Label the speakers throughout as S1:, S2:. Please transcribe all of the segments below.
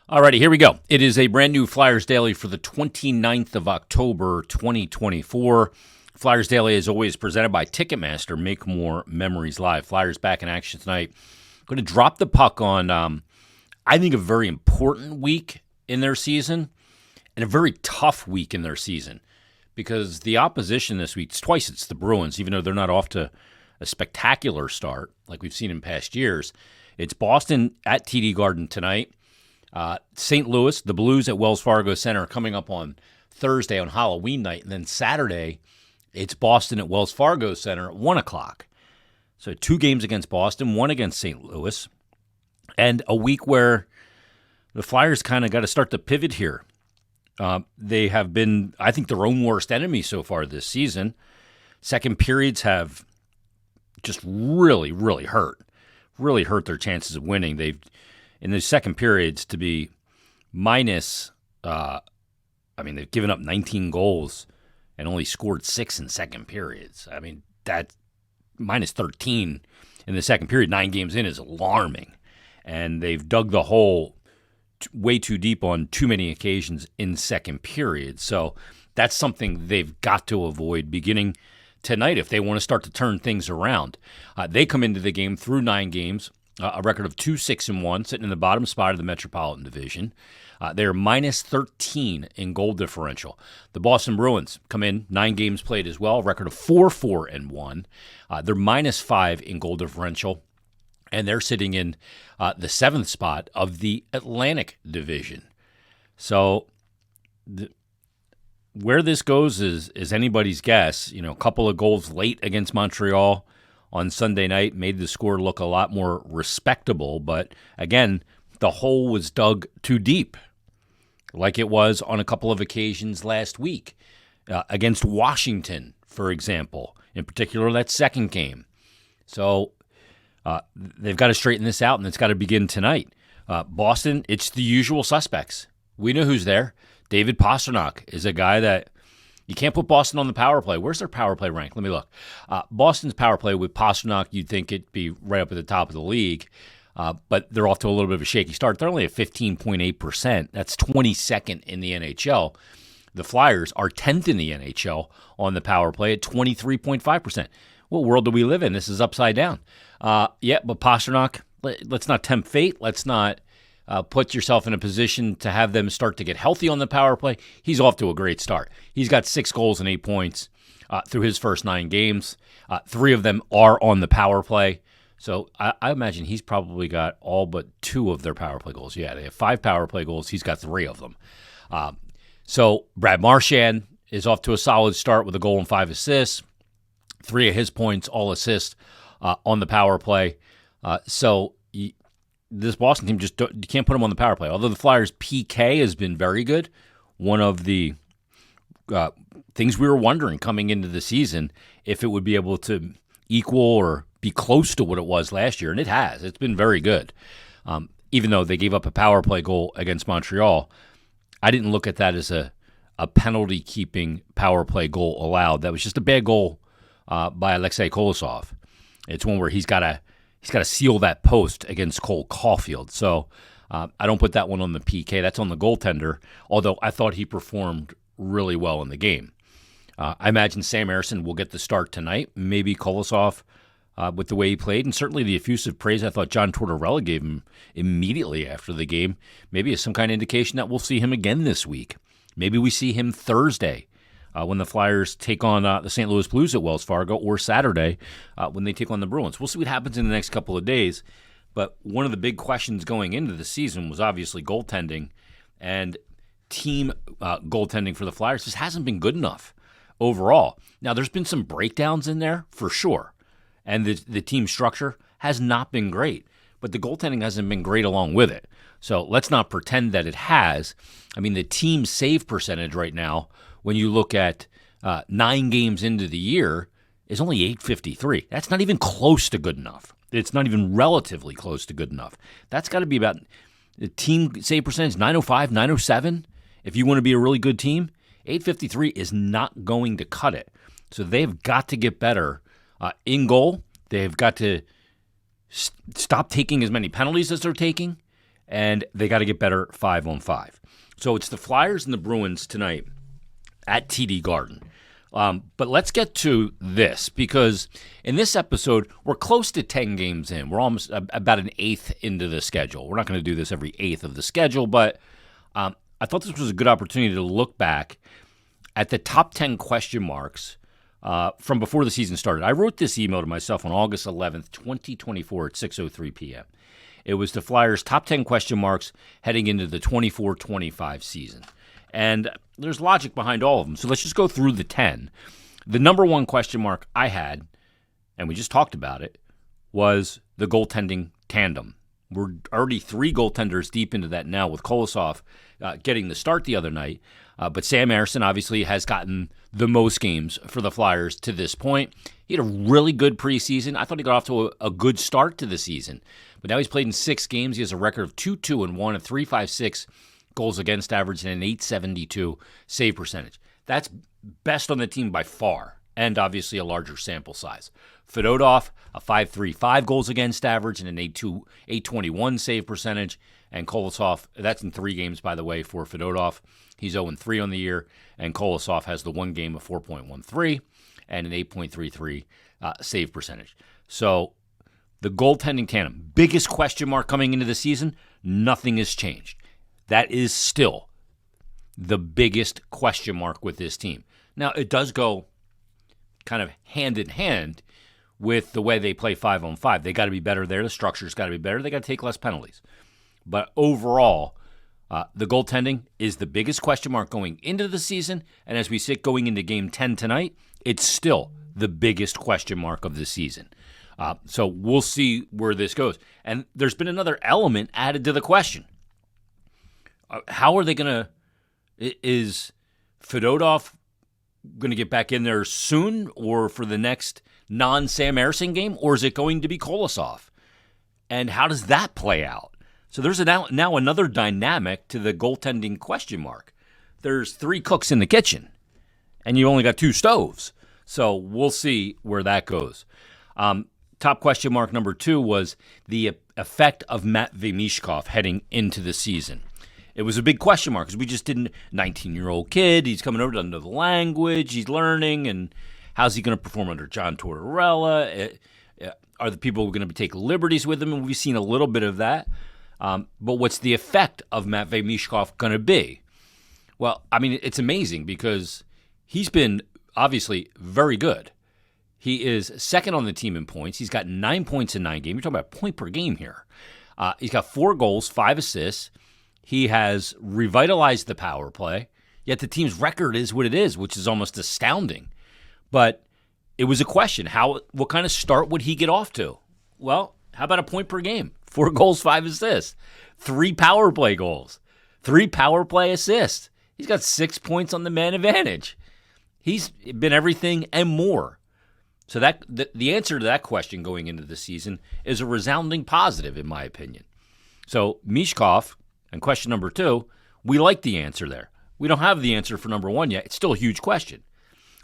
S1: Alrighty, here we go. It is a brand new Flyers Daily for the 29th of October, 2024. Flyers Daily is always presented by Ticketmaster. Make more memories live. Flyers back in action tonight. Going to drop the puck on, I think, a very important week in their season and a very tough week in their season because the opposition this week, it's the Bruins, even though they're not off to a spectacular start like we've seen in past years. It's Boston at TD Garden tonight. St. Louis, the Blues at Wells Fargo Center coming up on Thursday on Halloween night. And then Saturday, it's Boston at Wells Fargo Center at 1 o'clock. So 2 games against Boston, 1 against St. Louis. And a week where the Flyers kind of got to start to pivot here. They have been, I think, their own worst enemy so far this season. Second periods have just really hurt their chances of winning. They've in the second periods to be minus, they've given up 19 goals and only scored 6 in second periods. I mean, that minus 13 in the second period, 9 games in, is alarming. And they've dug the hole way too deep on too many occasions in second period. So that's something they've got to avoid beginning tonight if they want to start to turn things around. They come into the game through 9 games, a record of 2-6-1, sitting in the bottom spot of the Metropolitan Division. They're minus 13 in goal differential. The Boston Bruins come in 9 games played as well, a record of 4-4-1. They're minus 5 in goal differential, and they're sitting in the 7th spot of the Atlantic Division. So where this goes is anybody's guess. You know, a couple of goals late against Montreal on Sunday night made the score look a lot more respectable. But again, the hole was dug too deep, like it was on a couple of occasions last week against Washington, for example, in particular that second game. So they've got to straighten this out, and it's got to begin tonight. Boston, it's the usual suspects. We know who's there. David Pastrnak is a guy that you can't put Boston on the power play. Where's their power play rank? Let me look. Boston's power play with Pastrnak, you'd think it'd be right up at the top of the league, but they're off to a little bit of a shaky start. They're only at 15.8%. That's 22nd in the NHL. The Flyers are 10th in the NHL on the power play at 23.5%. What world do we live in? This is upside down. But Pastrnak, let's not tempt fate. Let's not put yourself in a position to have them start to get healthy on the power play. He's off to a great start. He's got 6 goals and 8 points through his first 9 games. 3 of them are on the power play. So I imagine he's probably got all but 2 of their power play goals. Yeah, they have 5 power play goals. He's got 3 of them. So Brad Marchand is off to a solid start with a goal and 5 assists. 3 of his points, all assists on the power play. This Boston team you can't put them on the power play. Although the Flyers' PK has been very good, one of the things we were wondering coming into the season if it would be able to equal or be close to what it was last year, and it has. It's been very good. Even though they gave up a power play goal against Montreal, I didn't look at that as a penalty-keeping power play goal allowed. That was just a bad goal by Alexei Kolosov. It's one where he's got to seal that post against Cole Caulfield. So I don't put that one on the PK. That's on the goaltender, although I thought he performed really well in the game. I imagine Sam Ersson will get the start tonight, maybe Kolosov with the way he played, and certainly the effusive praise I thought John Tortorella gave him immediately after the game maybe is some kind of indication that we'll see him again this week. Maybe we see him Thursday when the Flyers take on the St. Louis Blues at Wells Fargo, or Saturday when they take on the Bruins. We'll see what happens in the next couple of days. But one of the big questions going into the season was obviously goaltending, and team goaltending for the Flyers just hasn't been good enough overall. Now, there's been some breakdowns in there for sure, and the team structure has not been great, but the goaltending hasn't been great along with it. So let's not pretend that it has. I mean, the team save percentage right now, when you look at 9 games into the year, is only .853. That's not even close to good enough. It's not even relatively close to good enough. That's got to be about the team save percentage, 905, 907. If you want to be a really good team, .853 is not going to cut it. So they've got to get better in goal. They've got to stop taking as many penalties as they're taking, and they got to get better 5-on-5. So it's the Flyers and the Bruins tonight at TD Garden. But let's get to this, because in this episode, we're close to 10 games in. We're almost about an eighth into the schedule. We're not going to do this every eighth of the schedule, but I thought this was a good opportunity to look back at the top 10 question marks from before the season started. I wrote this email to myself on August 11th, 2024 at 6:03 p.m. It was the Flyers' top 10 question marks heading into the 24-25 season. And there's logic behind all of them. So let's just go through the 10. The number one question mark I had, and we just talked about it, was the goaltending tandem. We're already 3 goaltenders deep into that now, with Kolosov getting the start the other night. But Sam Ersson obviously has gotten the most games for the Flyers to this point. He had a really good preseason. I thought he got off to a good start to the season. But now he's played in 6 games. He has a record of 2-2-1, a .356 goals against average, and an .872 save percentage. That's best on the team by far, and obviously a larger sample size. Fedotov, a .535 goals against average and an .821 save percentage. And Kolosov, that's in 3 games, by the way, for Fedotov. He's 0-3 on the year, and Kolosov has the 1 game of .413 and an .833 save percentage. So the goaltending tandem, biggest question mark coming into the season, nothing has changed. That is still the biggest question mark with this team. Now, it does go kind of hand in hand with the way they play 5-on-5. They got to be better there. The structure's got to be better. They got to take less penalties. But overall, the goaltending is the biggest question mark going into the season. And as we sit going into Game 10 tonight, it's still the biggest question mark of the season. So we'll see where this goes. And there's been another element added to the question. How are they going to – is Fedotov going to get back in there soon or for the next non-Sam Ersson game, or is it going to be Kolosov? And how does that play out? So there's now another dynamic to the goaltending question mark. There's 3 cooks in the kitchen, and you only got 2 stoves. So we'll see where that goes. Top question mark number 2 was the effect of Matvei Michkov heading into the season. It was a big question mark because we just didn't. 19-year-old kid, he's coming over to know the language, he's learning, and how's he going to perform under John Tortorella? Are the people going to take liberties with him? And we've seen a little bit of that. But what's the effect of Matvei Michkov going to be? Well, I mean, it's amazing because he's been obviously very good. He is second on the team in points. He's got 9 points in 9 games. You're talking about a point per game here. He's got 4 goals, 5 assists. He has revitalized the power play, yet the team's record is what it is, which is almost astounding. But it was a question. What kind of start would he get off to? Well, how about a point per game? 4 goals, 5 assists. 3 power play goals. 3 power play assists. He's got 6 points on the man advantage. He's been everything and more. So that the answer to that question going into the season is a resounding positive, in my opinion. So Michkov, and question number 2, we like the answer there. We don't have the answer for number 1 yet. It's still a huge question.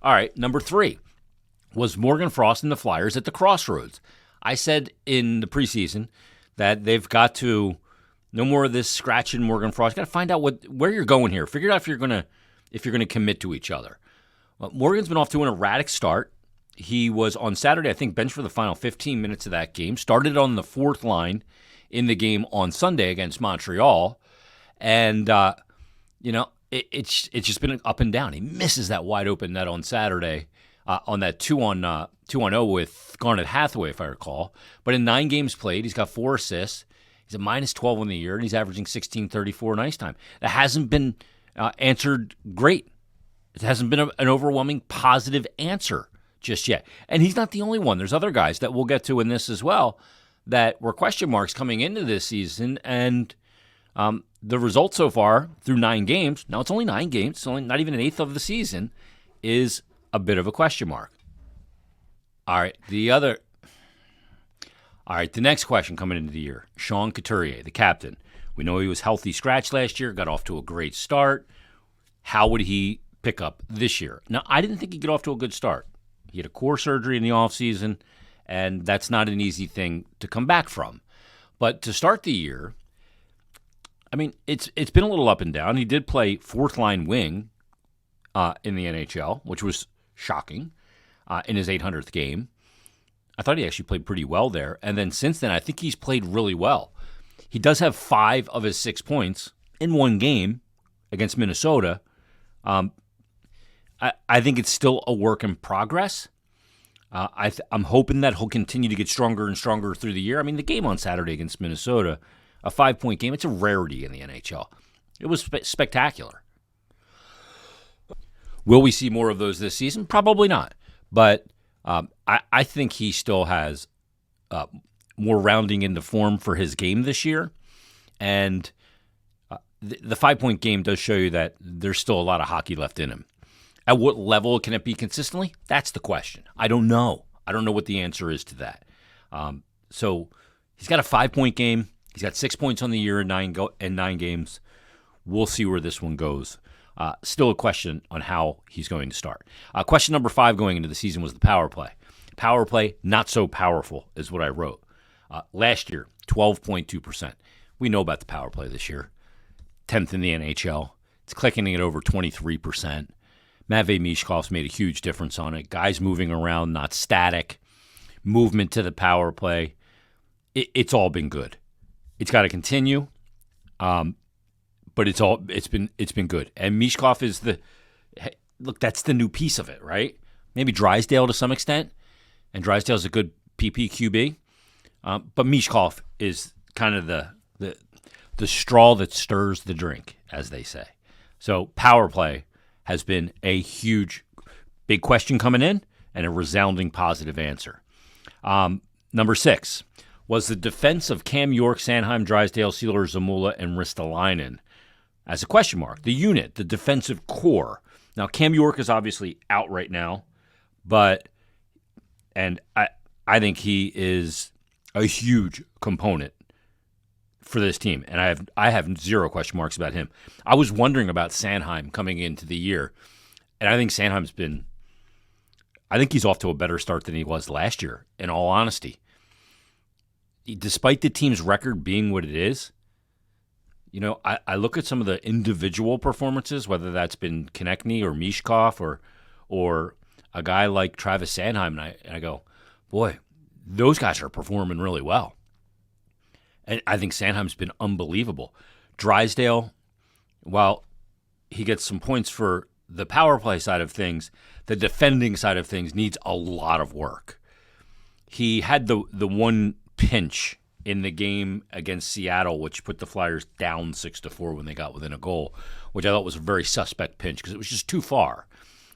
S1: All right, number 3. Was Morgan Frost and the Flyers at the crossroads? I said in the preseason that they've got to no more of this scratching Morgan Frost. Got to find out where you're going here. Figure out if you're gonna commit to each other. Well, Morgan's been off to an erratic start. He was on Saturday, I think, benched for the final 15 minutes of that game. Started on the 4th line in the game on Sunday against Montreal, and it's just been up and down. He misses that wide open net on Saturday on that 2-on-0 with Garnet Hathaway, if I recall. But in 9 games played, he's got 4 assists. He's at -12 on the year, and he's averaging 16.34 in ice time. That hasn't been answered great. It hasn't been an overwhelming positive answer just yet. And he's not the only one. There's other guys that we'll get to in this as well that were question marks coming into this season, and the results so far through 9 games, now it's only 9 games, it's only not even an eighth of the season, is a bit of a question mark. All right, the next question coming into the year, Sean Couturier, the captain. We know he was healthy scratch last year, got off to a great start. How would he pick up this year? Now, I didn't think he'd get off to a good start. He had a core surgery in the offseason, and that's not an easy thing to come back from. But to start the year, I mean, it's been a little up and down. He did play fourth line wing in the NHL, which was shocking in his 800th game. I thought he actually played pretty well there. And then since then, I think he's played really well. He does have 5 of his 6 points in one game against Minnesota. I think it's still a work in progress. I'm hoping that he'll continue to get stronger and stronger through the year. I mean, the game on Saturday against Minnesota, a 5-point game, it's a rarity in the NHL. It was spectacular. Will we see more of those this season? Probably not. But I think he still has more rounding into form for his game this year. And the 5-point game does show you that there's still a lot of hockey left in him. At what level can it be consistently? That's the question. I don't know. I don't know what the answer is to that. So he's got a 5-point game. He's got 6 points on the year in 9 games. We'll see where this one goes. Still a question on how he's going to start. Question number 5 going into the season was the power play. Power play, not so powerful, is what I wrote. Last year, 12.2%. We know about the power play this year. 10th in the NHL. It's clicking at over 23%. Matvei Mishkov's made a huge difference on it. Guys moving around, not static. Movement to the power play. It's all been good. It's got to continue. But it's been good. And Mishkov is that's the new piece of it, right? Maybe Drysdale to some extent. And Drysdale's a good PPQB. But Mishkov is kind of the straw that stirs the drink, as they say. So power play has been a huge, big question coming in and a resounding positive answer. Number 6 was the defense of Cam York, Sanheim, Drysdale, Sealer, Zamula, and Ristolainen as a question mark. The unit, the defensive core. Now, Cam York is obviously out right now, and I think he is a huge component for this team, and I have 0 question marks about him. I was wondering about Sanheim coming into the year, and I think I think he's off to a better start than he was last year, in all honesty. Despite the team's record being what it is, I look at some of the individual performances, whether that's been Konechny or Mishkov or a guy like Travis Sanheim, and I go, boy, those guys are performing really well. And I think Sanheim's been unbelievable. Drysdale, while he gets some points for the power play side of things, the defending side of things needs a lot of work. He had the one pinch in the game against Seattle, which put the Flyers down 6-4 when they got within a goal, which I thought was a very suspect pinch because it was just too far.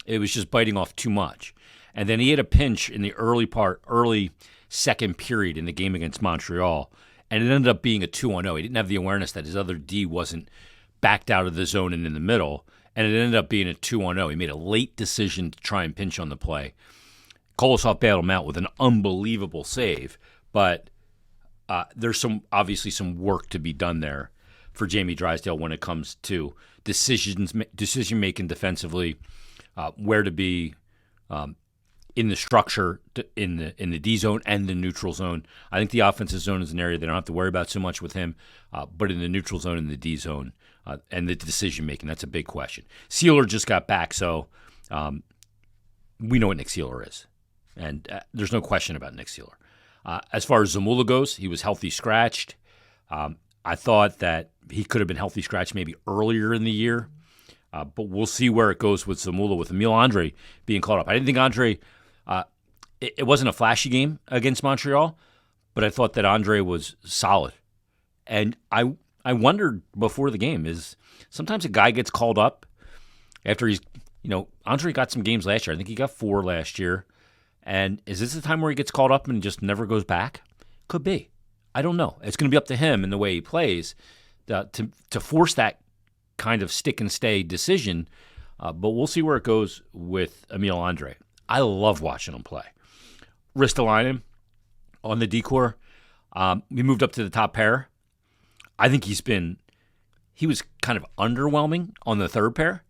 S1: It was just biting off too much. And then he had a pinch in the early second period in the game against Montreal, and it ended up being a 2-on-0. He didn't have the awareness that his other D wasn't backed out of the zone and in the middle, and it ended up being a 2-on-0. He made a late decision to try and pinch on the play. Kolosov bailed him out with an unbelievable save, but there's obviously some work to be done there for Jamie Drysdale when it comes to decision making defensively, where to be in the structure in the D zone and the neutral zone. I think the offensive zone is an area they don't have to worry about so much with him, but in the neutral zone and the D zone and the decision making, that's a big question. Sealer just got back, so we know what Nick Sealer is, and there's no question about Nick Sealer. As far as Zamula goes, he was healthy scratched. I thought that he could have been healthy scratched maybe earlier in the year, but we'll see where it goes with Zamula, with Emil Andre being called up. I didn't think Andre, it wasn't a flashy game against Montreal, but I thought that Andre was solid. And I wondered before the game, is sometimes a guy gets called up after Andre got some games last year. I think he got 4 last year. And is this the time where he gets called up and just never goes back? Could be. I don't know. It's going to be up to him and the way he plays to force that kind of stick and stay decision. But we'll see where it goes with Emil Andre. I love watching him play. Ristolainen on the D-core. We moved up to the top pair. I think he was kind of underwhelming on the third pair.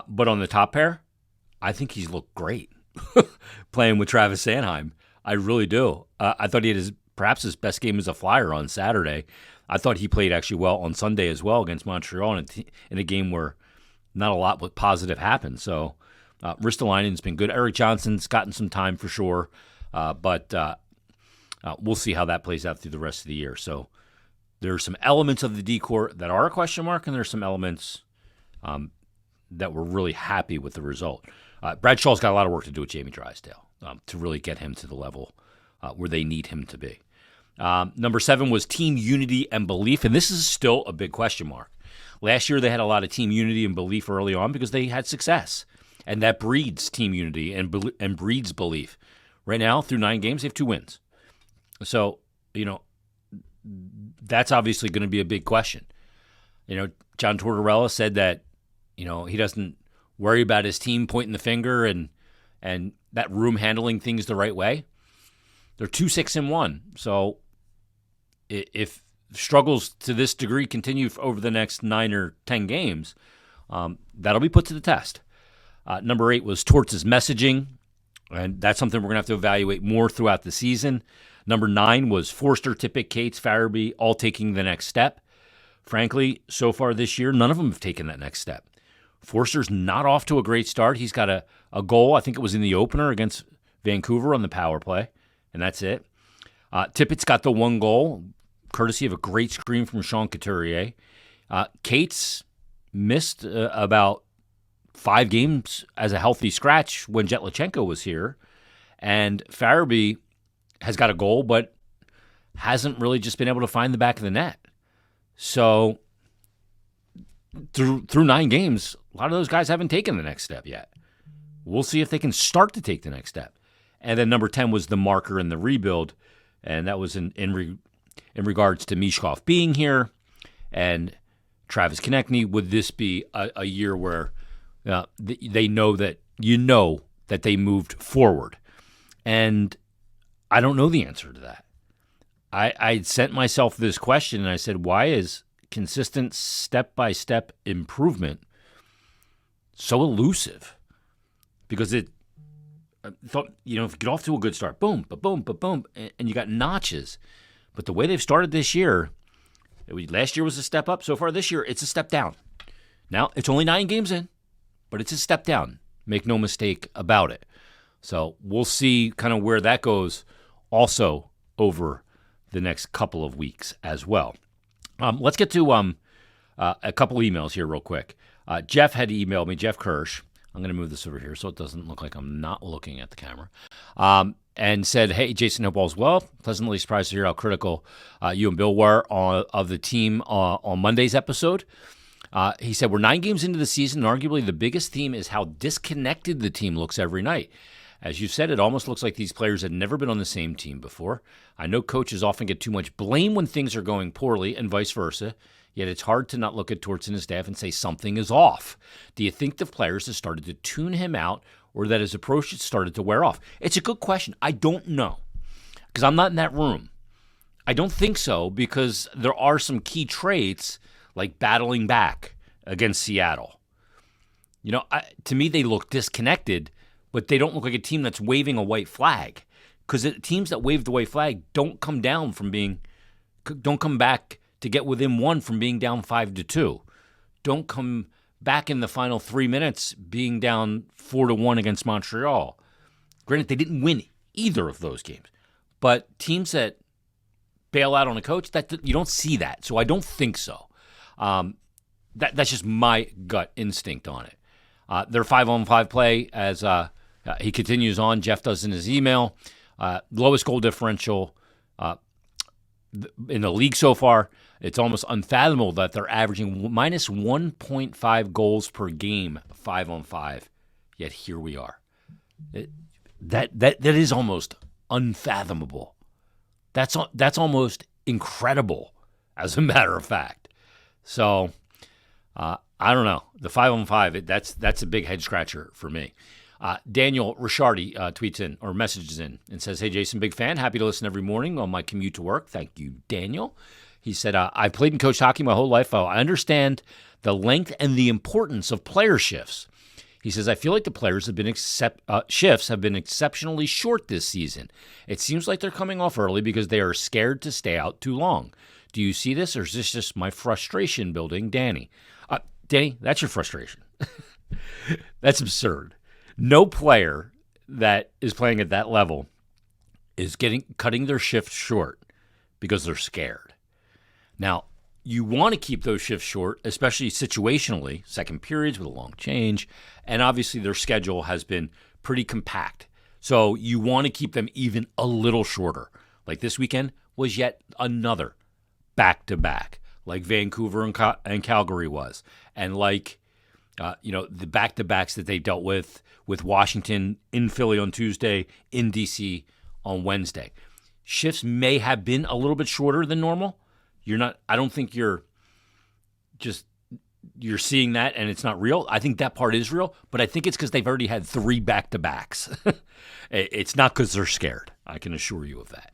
S1: But on the top pair, I think he's looked great. Playing with Travis Sanheim. I really do. I thought he had perhaps his best game as a Flyer on Saturday. I thought he played actually well on Sunday as well against Montreal in a game where not a lot but positive happened. So Ristolainen's been good. Eric Johnson's gotten some time for sure, but we'll see how that plays out through the rest of the year. So there are some elements of the D-corps that are a question mark, and there's some elements that we're really happy with the result. Brad Shaw's got a lot of work to do with Jamie Drysdale to really get him to the level where they need him to be. Number 7 was team unity and belief, and this is still a big question mark. Last year they had a lot of team unity and belief early on because they had success, and that breeds team unity and breeds belief. Right now, through 9 games, they have 2 wins. So, that's obviously going to be a big question. John Tortorella said that, he doesn't worry about his team pointing the finger and that room handling things the right way. They're 2-6-1. So if struggles to this degree continue over the next 9 or 10 games, that'll be put to the test. Number 8 was Torts' messaging, and that's something we're going to have to evaluate more throughout the season. Number 9 was Forster, Tippett, Cates, Farabee, all taking the next step. Frankly, so far this year, none of them have taken that next step. Forster's not off to a great start. He's got a goal. I think it was in the opener against Vancouver on the power play, and that's it. Tippett's got the 1 goal, courtesy of a great screen from Sean Couturier. Cates missed about 5 games as a healthy scratch when Jetlachenko was here, and Farabee has got a goal, but hasn't really just been able to find the back of the net. So through 9 games, a lot of those guys haven't taken the next step yet. We'll see if they can start to take the next step. And then number 10 was the marker in the rebuild, and that was in regards to Mishkov being here and Travis Konechny. Would this be a year where they know that that they moved forward? And I don't know the answer to that. I sent myself this question, and I said, why is consistent step-by-step improvement so elusive? Because if you get off to a good start, boom, ba-boom, ba-boom, and you got notches. But the way they've started this year, last year was a step up. So far this year, it's a step down. Now, it's only 9 games in, but it's a step down. Make no mistake about it. So we'll see kind of where that goes also over the next couple of weeks as well. Let's get to a couple emails here real quick. Jeff had emailed me, Jeff Kirsch. I'm going to move this over here so it doesn't look like I'm not looking at the camera. And said, hey, Jason, hope all's well. Pleasantly surprised to hear how critical you and Bill were of the team on Monday's episode. He said, we're 9 games into the season, and arguably the biggest theme is how disconnected the team looks every night. As you said, it almost looks like these players had never been on the same team before. I know coaches often get too much blame when things are going poorly and vice versa, yet it's hard to not look at Torts and his staff and say something is off. Do you think the players have started to tune him out or that his approach has started to wear off? It's a good question. I don't know because I'm not in that room. I don't think so because there are some key traits like battling back against Seattle. To me, they look disconnected, but they don't look like a team that's waving a white flag, because teams that wave the white flag don't come back to get within 1 from being down 5-2. Don't come back in the final 3 minutes being down 4-1 against Montreal. Granted, they didn't win either of those games, but teams that bail out on a coach, that you don't see that. So I don't think so. That's just my gut instinct on it. Their 5-on-5 play, as he continues on, Jeff does in his email, lowest goal differential in the league so far. It's almost unfathomable that they're averaging minus 1.5 goals per game, 5-on-5. Yet here we are. That is almost unfathomable. That's almost incredible, as a matter of fact. So I don't know. The 5-on-5, that's a big head scratcher for me. Daniel Ricciardi tweets in or messages in and says, hey, Jason, big fan. Happy to listen every morning on my commute to work. Thank you, Daniel. He said, I played and coached hockey my whole life. I understand the length and the importance of player shifts. He says, I feel like the players have been shifts have been exceptionally short this season. It seems like they're coming off early because they are scared to stay out too long. Do you see this, or is this just my frustration building, Danny? Danny, that's your frustration. That's absurd. No player that is playing at that level is cutting their shift short because they're scared. Now, you want to keep those shifts short, especially situationally, second periods with a long change, and obviously their schedule has been pretty compact. So you want to keep them even a little shorter. Like this weekend was yet another back-to-back, like Vancouver and Calgary was, and like the back-to-backs that they dealt with Washington in Philly on Tuesday, in D.C. on Wednesday. Shifts may have been a little bit shorter than normal. I don't think you're seeing that and it's not real. I think that part is real, but I think it's because they've already had 3 back-to-backs. It's not because they're scared. I can assure you of that.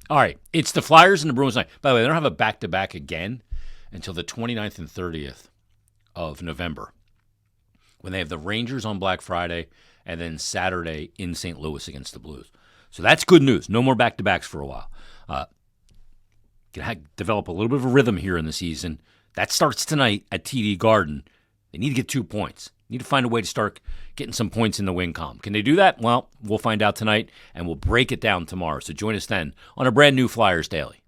S1: All right, it's the Flyers and the Bruins night. By the way, they don't have a back-to-back again until the 29th and 30th of November, when they have the Rangers on Black Friday and then Saturday in St. Louis against the Blues. So that's good news. No more back-to-backs for a while. Can develop a little bit of a rhythm here in the season. That starts tonight at TD Garden. They need to get 2 points. Need to find a way to start getting some points in the win column. Can they do that? Well, we'll find out tonight, and we'll break it down tomorrow. So join us then on a brand new Flyers Daily.